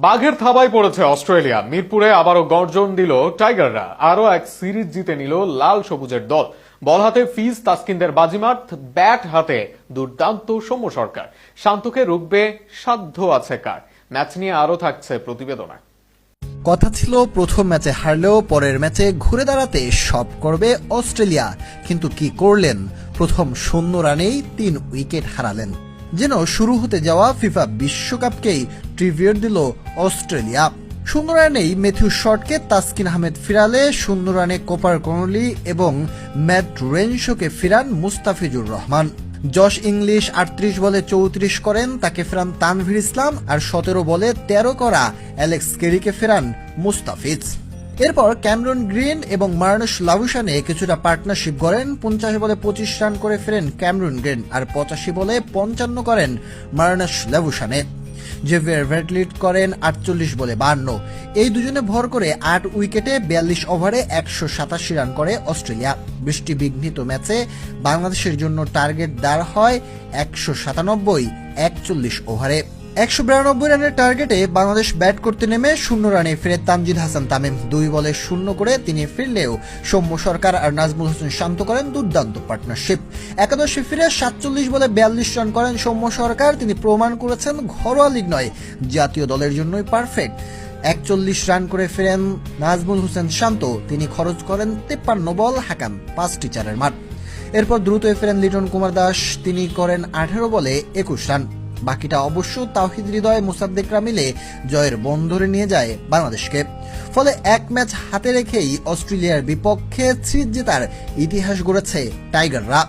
বাঘের থাবায় পড়েছে অস্ট্রেলিয়া। মিরপুরে আবারও গর্জন দিল টাইগাররা। আরো এক সিরিজ জিতে নিল লাল সবুজের দল। বল হাতে ফিজ তাসকিনদের বাজিমাত, ব্যাট হাতে দুর্দান্ত সৌম্য সরকার। শান্তকে রুখবে সাধ্য আছে কার? ম্যাচ নিয়ে আরো থাকছে প্রতিবেদনা। কথা ছিল প্রথম ম্যাচে হারলেও পরের ম্যাচে ঘুরে দাঁড়াতে সব করবে অস্ট্রেলিয়া, কিন্তু কি করলেন? প্রথম 0 রানেই 3 উইকেট হারালেন। যেন শুরু হতে যাওয়া ফিফা বিশ্বকাপকেই ট্রিবিউট দিল অস্ট্রেলিয়া। 0 রানেই ম্যাথিউ শর্টকে তাসকিন আহমেদ ফিরালে 0 রানে কোপার কর্নলি এবং ম্যাট রেনশোকে ফিরান মুস্তাফিজুর রহমান। জশ ইংলিশ 38 বলে 34 করেন, তাকে ফেরান তানভীর ইসলাম, আর 17 বলে 13 করা অ্যালেক্স কেরিকে ফেরান মুস্তাফিজ। এরপর ক্যামেরন গ্রিন এবং মার্নাস লাবুশানে কিছুটা পার্টনারশিপ গড়েন। 50 বলে 25 রান করে ফেরেন ক্যামেরন গ্রিন, আর 85 বলে 55 করেন মার্নাস লাবুশানে। জেভিয়ার ভেটলিট করেন 48 বলে 52। এই দুজনে ভর করে 8 উইকেটে 42 ওভারে 187 রান করে অস্ট্রেলিয়া। বৃষ্টি বিঘ্নিত ম্যাচে বাংলাদেশের জন্য টার্গেট দাঁড় হয় 197 41 ওভারে। 192 রানের টার্গেটে বাংলাদেশ ব্যাট করতে নেমে 0 রানে ফিরে তানজিদ হাসান তামিম। 2 বলে 0 করে তিনি ফিরলেও সৌম্য সরকার আর নাজমুল হোসেন শান্ত করেন দুর্দান্ত পার্টনারশিপ। একাদশে ফিরে 47 বলে 42 রান করেন সৌম্য সরকার। তিনি প্রমাণ করেছেন ঘরোয়া লিগ নয়, জাতীয় দলের জন্যই পারফেক্ট। 41 রান করে ফিরেন নাজমুল হোসেন শান্ত। তিনি খরচ করেন 53 বল, হাকান 5টি চারের মার। এরপর দ্রুত ফিরেন লিটন কুমার দাস। তিনি করেন 18 বলে 21 রান। বাকিটা অবশ্য তাওহিদ হৃদয়, মোসাদ্দেকরা মিলে জয়ের বন্দরে নিয়ে যায় বাংলাদেশকে। ফলে এক ম্যাচ হাতে রেখেই অস্ট্রেলিয়ার বিপক্ষে সিরিজ জেতার ইতিহাস গড়েছে টাইগাররা।